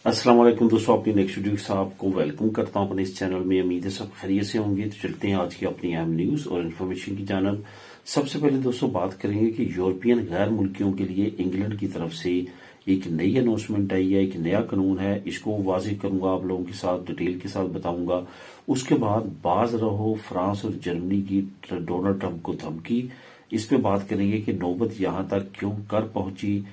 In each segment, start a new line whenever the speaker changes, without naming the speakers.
अस्सलाम वालेकुम दोस्तों, अपनी नेक्स्ट वीडियो के साथ आपको वेलकम करता हूं अपने इस चैनल में। उम्मीद है सब खैरियत से होंगे। तो चलते हैं आज की अपनी अहम न्यूज और इन्फॉर्मेशन की जानब। सबसे पहले दोस्तों बात करेंगे कि यूरोपियन गैर मुल्कियों के लिए इंग्लैंड की तरफ से एक नई अनाउंसमेंट आई है, एक नया कानून है। इसको वाज़ेह करूंगा, आप लोगों के साथ डिटेल के साथ बताऊंगा। उसके बाद बाज रहो फ्रांस और जर्मनी की डोनाल्ड ट्रंप को धमकी, इस पे बात करेंगे कि नौबत यहां तक क्यों कर पहुंची,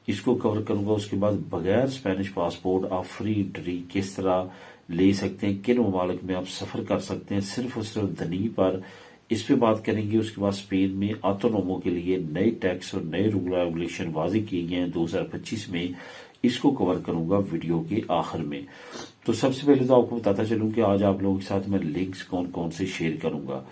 इसको कवर करूंगा। उसके बाद बगैर स्पेनिश पासपोर्ट आप फ्री एंट्री किस तरह ले सकते हैं, किन ममालिक में आप सफर कर सकते हैं सिर्फ और सिर्फ धनी पर, इस पे बात करेंगे। उसके बाद स्पेन में ऑटोनोमो के लिए नए टैक्स और नए रूल रेगुलेशन वाज़ेह किए गए हैं 2025 में, इसको कवर करूंगा वीडियो के आखिर में। तो सबसे पहले तो आपको बताता चलूं कि आज आप लोगों के साथ मैं लिंक्स कौन कौन से शेयर करूंगा।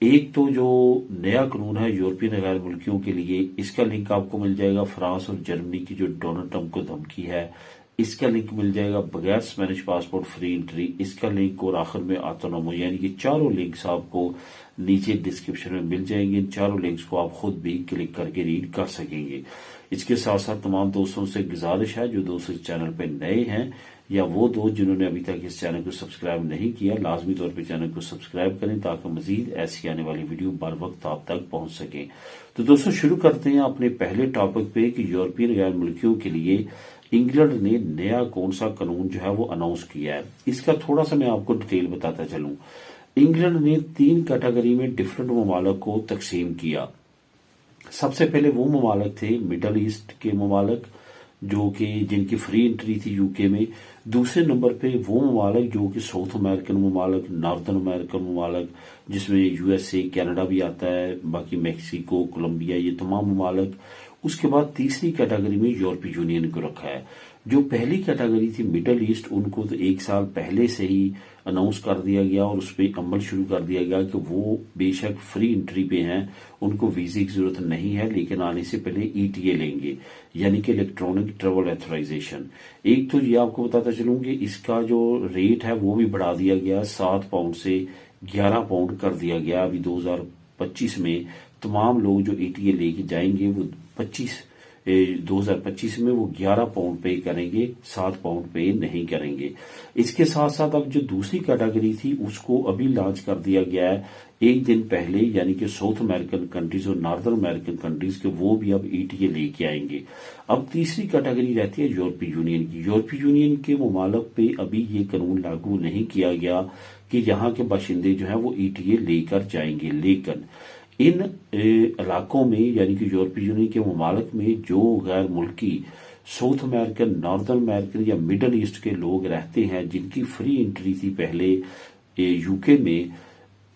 एक तो जो नया कानून है यूरोपियन गैर मुल्कियों के लिए, इसका लिंक आपको मिल जाएगा। फ्रांस और जर्मनी की जो डोनाल्ड ट्रंप को धमकी है, इसका लिंक मिल जाएगा। बगैर स्पेनिश पासपोर्ट फ्री एंट्री, इसका लिंक, और आखिर में ऑटोनोमो, यानी कि चारों लिंक्स आपको नीचे डिस्क्रिप्शन में मिल जाएंगे। इन चारों लिंक्स को आप खुद भी क्लिक करके रीड कर सकेंगे। इसके साथ साथ तमाम दोस्तों से गुजारिश है, जो दोस्त इस चैनल पर नए हैं या वो दोस्त जिन्होंने अभी तक इस चैनल को सब्सक्राइब नहीं किया, लाजमी तौर पे चैनल को सब्सक्राइब करें ताकि मजीद ऐसी आने वाली वीडियो बर वक्त आप तक पहुंच सके। तो दोस्तों शुरू करते हैं अपने पहले टॉपिक पे कि यूरोपियन गैर मुल्कियों के लिए इंग्लैंड ने नया कौन सा कानून जो है वो अनाउंस किया है। इसका थोड़ा सा मैं आपको डिटेल बताता चलूं। इंग्लैंड ने 3 कैटेगरी में डिफरेंट ममालिक को तकसीम किया। सबसे पहले वो ममालिक थे मिडल ईस्ट के ममालिक, जो कि जिनकी फ्री एंट्री थी यूके में। दूसरे नंबर पे वो ममालिक जो कि साउथ अमेरिकन ममालिक, नॉर्दर्न अमेरिकन ममालिक, जिसमें यूएसए कनाडा भी आता है, बाकी मैक्सिको, कोलंबिया, ये तमाम ममालिक। उसके बाद तीसरी कैटेगरी में यूरोपीय यूनियन को रखा है। जो पहली कैटेगरी थी मिडल ईस्ट, उनको तो 1 साल पहले से ही अनाउंस कर दिया गया और उस पर अमल शुरू कर दिया गया कि वो बेशक फ्री एंट्री पे हैं, उनको वीजे की जरूरत नहीं है, लेकिन आने से पहले ईटीए लेंगे, यानी कि इलेक्ट्रॉनिक ट्रेवल ऑथराइजेशन। एक तो ये आपको बताता चलूं कि इसका जो रेट है वो भी बढ़ा दिया गया, 7 पाउंड से 11 पाउंड कर दिया गया। अभी 2025 में तमाम लोग जो ईटीए लेके जाएंगे वो 2025 में वो 11 पाउंड पे करेंगे, 7 पाउंड पे नहीं करेंगे। इसके साथ साथ अब जो दूसरी कैटेगरी थी उसको अभी लॉन्च कर दिया गया है 1 दिन पहले, यानी कि साउथ अमेरिकन कंट्रीज और नॉर्दर्न अमेरिकन कंट्रीज के वो भी अब ईटीए लेके आएंगे। अब तीसरी कैटेगरी रहती है यूरोपीय यूनियन की। यूरोपीय यूनियन के ममालिक पे अभी ये कानून लागू नहीं किया गया कि यहाँ के बाशिंदे जो है वो ईटीए लेकर जाएंगे, लेकिन इन इलाकों में, यानी कि यूरोपीय यूनियन के ममालिक में जो गैर मुल्की साउथ अमेरिकन, नॉर्दर्न अमेरिकन या मिडल ईस्ट के लोग रहते हैं, जिनकी फ्री एंट्री थी पहले यूके में,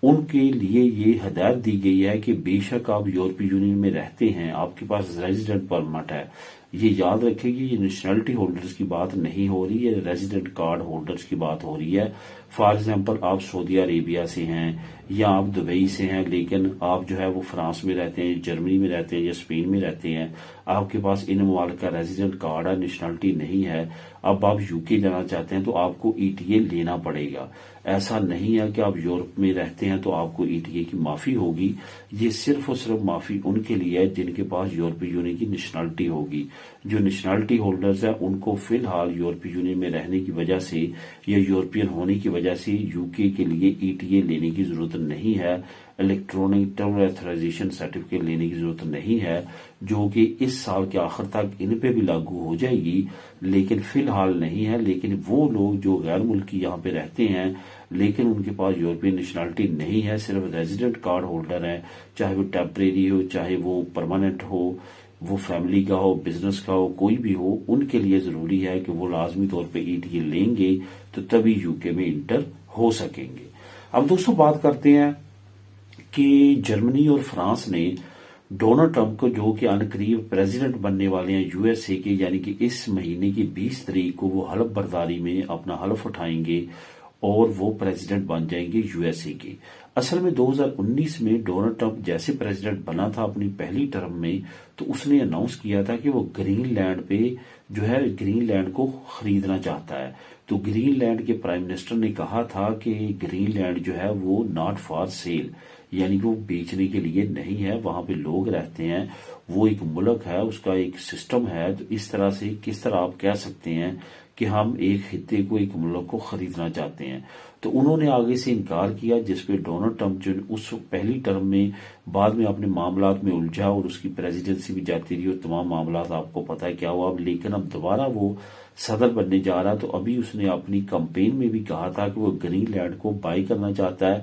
उनके लिए ये हदायत दी गई है कि बेशक आप यूरोपीय यूनियन में रहते हैं, आपके पास रेजिडेंट परमिट है, ये याद रखें कि ये नेशनलिटी होल्डर्स की बात नहीं हो रही है, रेजिडेंट कार्ड होल्डर्स की बात हो रही है। फॉर एग्जांपल आप सऊदी अरेबिया से हैं या आप दुबई से हैं, लेकिन आप जो है वो फ्रांस में रहते हैं, जर्मनी में रहते हैं या स्पेन में रहते हैं, आपके पास इन ममालिक का रेजिडेंट कार्ड है, नेशनलिटी नहीं है, अब आप यूके जाना चाहते हैं तो आपको ईटीए लेना पड़ेगा। ऐसा नहीं है कि आप यूरोप में रहते हैं तो आपको ईटीए की माफी होगी। ये सिर्फ और सिर्फ माफी उनके लिए है जिनके पास यूरोपीय यूनियन की नेशनलिटी होगी। जो नेशनलिटी होल्डर्स हैं उनको फिलहाल यूरोपीय यूनियन में रहने की वजह से या यूरोपियन होने की वजह से यूके के लिए ईटीए लेने की जरूरत नहीं है, इलेक्ट्रॉनिक ट्रेवल ऑथराइजेशन सर्टिफिकेट लेने की जरूरत नहीं है, जो कि इस साल के आखिर तक इन पे भी लागू हो जाएगी, लेकिन फिलहाल नहीं है। लेकिन वो लोग जो गैर मुल्की यहाँ पे रहते हैं लेकिन उनके पास यूरोपियन नेशनलिटी नहीं है, सिर्फ रेजिडेंट कार्ड होल्डर है, चाहे वो टेम्परेरी हो, चाहे वो परमानेंट हो, वो फैमिली का हो, बिजनेस का हो, कोई भी हो, उनके लिए जरूरी है कि वो लाजमी तौर पे ईटीए लेंगे तो तभी यूके में इंटर हो सकेंगे। अब दोस्तों बात करते हैं कि जर्मनी और फ्रांस ने डोनाल्ड ट्रंप को, जो कि अनकरीब प्रेसिडेंट बनने वाले हैं यूएसए के, यानी कि इस महीने की 20 तारीख को वो हलफ बर्दारी में अपना हलफ उठाएंगे और वो प्रेसिडेंट बन जाएंगे यूएसए के। असल में 2019 में डोनाल्ड ट्रंप जैसे प्रेसिडेंट बना था अपनी पहली टर्म में, तो उसने अनाउंस किया था कि वो ग्रीनलैंड पे जो है ग्रीनलैंड को खरीदना चाहता है। तो ग्रीनलैंड के प्राइम मिनिस्टर ने कहा था कि ग्रीनलैंड जो है वो नॉट फॉर सेल, यानी कि वो बेचने के लिए नहीं है, वहां पे लोग रहते हैं, वो एक मुल्क है, उसका एक सिस्टम है। तो इस तरह से किस तरह आप कह सकते हैं کہ ہم ایک خطے کو، ایک ملک کو خریدنا چاہتے ہیں۔ تو انہوں نے آگے سے انکار کیا، جس پہ ڈونلڈ ٹرمپ جو اس پہلی ٹرم میں بعد میں اپنے معاملات میں الجھا اور اس کی پریزیڈنسی بھی جاتی رہی اور تمام معاملات آپ کو پتہ ہے کیا ہوا اب، لیکن اب دوبارہ وہ صدر بننے جا رہا۔ تو ابھی اس نے اپنی کمپین میں بھی کہا تھا کہ وہ گرین لینڈ کو بائی کرنا چاہتا ہے،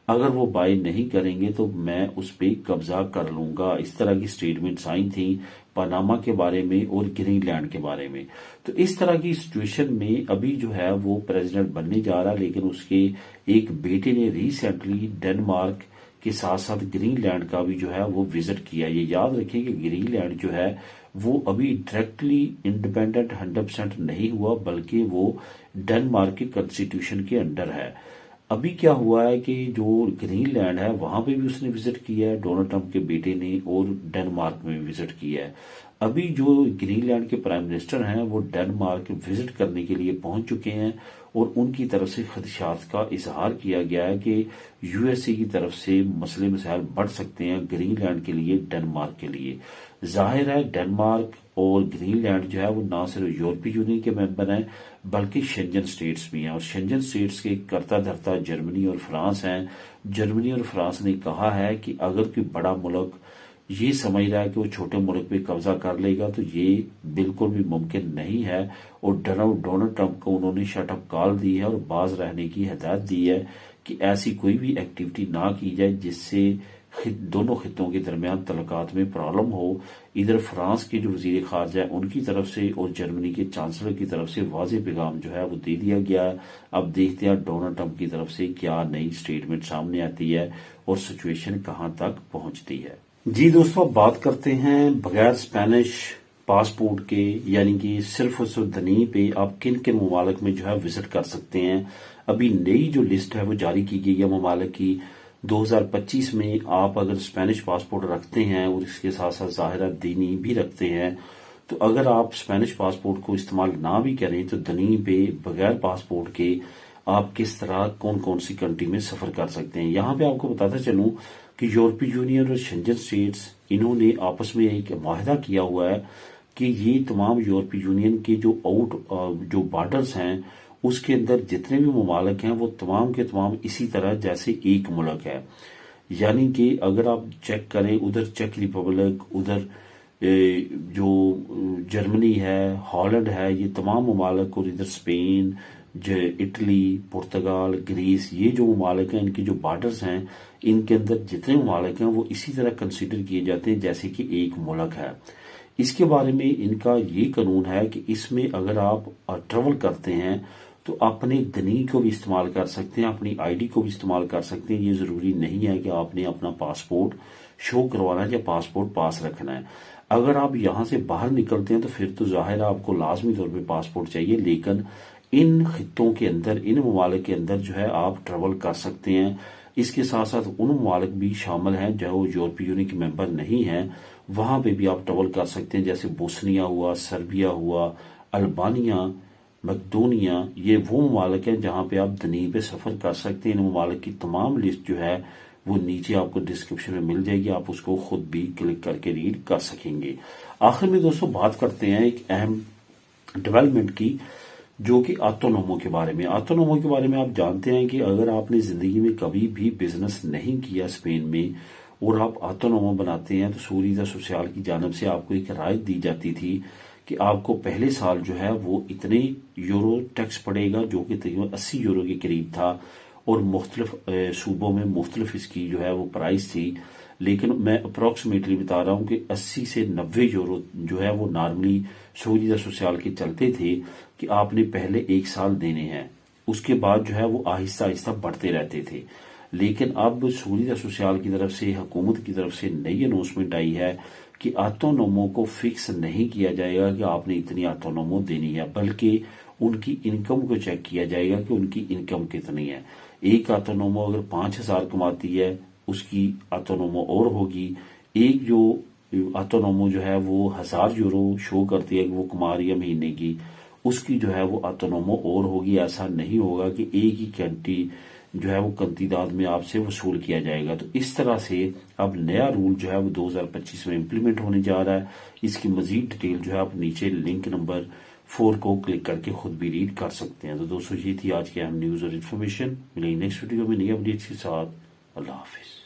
اگر وہ بائی نہیں کریں گے تو میں اس پہ قبضہ کر لوں گا۔ اس طرح کی سٹیٹمنٹس آئی تھیں پاناما کے بارے میں اور گرین لینڈ کے بارے میں۔ تو اس طرح کی سچویشن میں ابھی جو ہے وہ پریزیڈنٹ بننے جا رہا، لیکن اس کے ایک بیٹے نے ریسنٹلی ڈنمارک کے ساتھ ساتھ گرین لینڈ کا بھی جو ہے وہ وزٹ کیا۔ یہ یاد رکھیں کہ گرین لینڈ جو ہے وہ ابھی ڈائریکٹلی انڈیپینڈنٹ 100% نہیں ہوا، بلکہ وہ ڈنمارک کے کنسٹیٹیوشن کے انڈر ہے۔ ابھی کیا ہوا ہے کہ جو گرین لینڈ ہے وہاں پہ بھی اس نے وزٹ کیا ہے ڈونلڈ ٹرمپ کے بیٹے نے، اور ڈنمارک میں بھی وزٹ کیا ہے۔ ابھی جو گرین لینڈ کے پرائم منسٹر ہیں وہ ڈنمارک وزٹ کرنے کے لیے پہنچ چکے ہیں، اور ان کی طرف سے خدشات کا اظہار کیا گیا ہے کہ یو ایس اے کی طرف سے مسئلے مسائل بڑھ سکتے ہیں گرین لینڈ کے لیے، ڈنمارک کے لیے۔ ظاہر ہے ڈنمارک اور گرین لینڈ جو ہے وہ نہ صرف یورپی یونین کے ممبر ہیں بلکہ شنجن سٹیٹس بھی ہیں، اور شنجن سٹیٹس کے کرتا دھرتا جرمنی اور فرانس ہیں۔ جرمنی اور فرانس نے کہا ہے کہ اگر کوئی بڑا ملک یہ سمجھ رہا ہے کہ وہ چھوٹے ملک پہ قبضہ کر لے گا تو یہ بالکل بھی ممکن نہیں ہے، اور ڈونلڈ ٹرمپ کو انہوں نے شٹ اپ کال دی ہے اور باز رہنے کی ہدایت دی ہے کہ ایسی کوئی بھی ایکٹیویٹی نہ کی جائے جس سے دونوں خطوں کے درمیان تعلقات میں پرابلم ہو۔ ادھر فرانس کے جو وزیر خارجہ ہے ان کی طرف سے اور جرمنی کے چانسلر کی طرف سے واضح پیغام جو ہے وہ دے دیا گیا ہے۔ اب دیکھتے ہیں ڈونلڈ ٹرمپ کی طرف سے کیا نئی سٹیٹمنٹ سامنے آتی ہے اور سچویشن کہاں تک پہنچتی ہے۔ جی دوستو، اب بات کرتے ہیں بغیر اسپینش پاسپورٹ کے، یعنی کہ صرف اور صرف دنی پہ آپ کن کن ممالک میں جو ہے وزٹ کر سکتے ہیں۔ ابھی نئی جو لسٹ ہے وہ جاری کی گئی ہے ممالک کی۔ 2025 میں آپ اگر اسپینش پاسپورٹ رکھتے ہیں اور اس کے ساتھ ساتھ ظاہرہ دینی بھی رکھتے ہیں، تو اگر آپ اسپینش پاسپورٹ کو استعمال نہ بھی کریں تو دنی پہ بغیر پاسپورٹ کے آپ کس طرح کون کون سی کنٹری میں سفر کر سکتے ہیں۔ یہاں پہ آپ کو بتاتا چلوں کہ یورپی یونین اور شنجن سٹیٹس انہوں نے آپس میں ایک معاہدہ کیا ہوا ہے کہ یہ تمام یورپی یونین کے جو بارڈرز ہیں اس کے اندر جتنے بھی ممالک ہیں وہ تمام کے تمام اسی طرح جیسے ایک ملک ہے۔ یعنی کہ اگر آپ چیک کریں ادھر چیک ریپبلک، ادھر جو جرمنی ہے، ہالینڈ ہے، یہ تمام ممالک، اور ادھر اسپین، اٹلی، پرتگال، گریس، یہ جو ممالک ہیں ان کے جو بارڈرز ہیں ان کے اندر جتنے ممالک ہیں وہ اسی طرح کنسیڈر کیے جاتے ہیں جیسے کہ ایک ملک ہے۔ اس کے بارے میں ان کا یہ قانون ہے کہ اس میں اگر آپ ٹریول کرتے ہیں تو اپنے دنی کو بھی استعمال کر سکتے ہیں، اپنی آئی ڈی کو بھی استعمال کر سکتے ہیں۔ یہ ضروری نہیں ہے کہ آپ نے اپنا پاسپورٹ شو کروانا ہے یا پاسپورٹ پاس رکھنا ہے۔ اگر آپ یہاں سے باہر نکلتے ہیں تو پھر تو ظاہر ہے آپ کو لازمی طور پہ پاسپورٹ چاہیے، لیکن ان خطوں کے اندر، ان ممالک کے اندر جو ہے آپ ٹریول کر سکتے ہیں۔ اس کے ساتھ ساتھ ان ممالک بھی شامل ہیں جو یورپی یونین کے ممبر نہیں ہیں، وہاں پہ بھی آپ ٹریول کر سکتے ہیں، جیسے بوسنیا ہوا، سربیا ہوا، البانیہ، مقدونیہ، یہ وہ ممالک ہیں جہاں پہ آپ دنی پہ سفر کر سکتے ہیں۔ ان ممالک کی تمام لسٹ جو ہے وہ نیچے آپ کو ڈسکرپشن میں مل جائے گی، آپ اس کو خود بھی کلک کر کے ریڈ کر سکیں گے۔ آخر میں دوستو بات کرتے ہیں ایک اہم ڈیولپمنٹ کی، جو کہ آٹونومو کے بارے میں۔ آٹونومو کے بارے میں آپ جانتے ہیں کہ اگر آپ نے زندگی میں کبھی بھی بزنس نہیں کیا اسپین میں اور آپ آٹونومو بناتے ہیں تو سوریزا سوسیال کی جانب سے آپ کو ایک رعایت دی جاتی تھی کہ آپ کو پہلے سال جو ہے وہ اتنے یورو ٹیکس پڑے گا، جو کہ تقریباً 80 یورو کے قریب تھا، اور مختلف صوبوں میں مختلف اس کی جو ہے وہ پرائس تھی، لیکن میں اپروکسیمیٹلی بتا رہا ہوں کہ 80 سے 90 یورو جو ہے وہ نارملی سوریزا سوسیال کے چلتے تھے کہ آپ نے پہلے ایک سال دینے ہیں، اس کے بعد جو ہے وہ آہستہ آہستہ بڑھتے رہتے تھے۔ لیکن اب سوریزا سوسیال کی طرف سے، حکومت کی طرف سے نئی اناؤنسمنٹ آئی ہے کہ آٹونومو کو فکس نہیں کیا جائے گا کہ آپ نے اتنی آٹونومو دینی ہے، بلکہ ان کی انکم کو چیک کیا جائے گا کہ ان کی انکم کتنی ہے۔ ایک آٹونومو اگر 5,000 کماتی ہے اس کی آٹونومو اور ہوگی، ایک جو آٹونومو جو ہے وہ 1,000 یورو شو کرتی ہے کہ وہ کما رہی ہے مہینے کی، اس کی جو ہے وہ آٹونومو اور ہوگی۔ ایسا نہیں ہوگا کہ ایک ہی کنٹری جو ہے وہ کنتیداد میں آپ سے وصول کیا جائے گا۔ تو اس طرح سے اب نیا رول جو ہے وہ 2025 میں امپلیمنٹ ہونے جا رہا ہے۔ اس کی مزید ڈیٹیل جو ہے آپ نیچے لنک نمبر 4 کو کلک کر کے خود بھی ریڈ کر سکتے ہیں. تو دوستو یہ تھی آج کی اہم نیوز اور انفارمیشن. ملیں گے نیکسٹ ویڈیو میں نئی اپڈیٹس کے ساتھ. اللہ حافظ.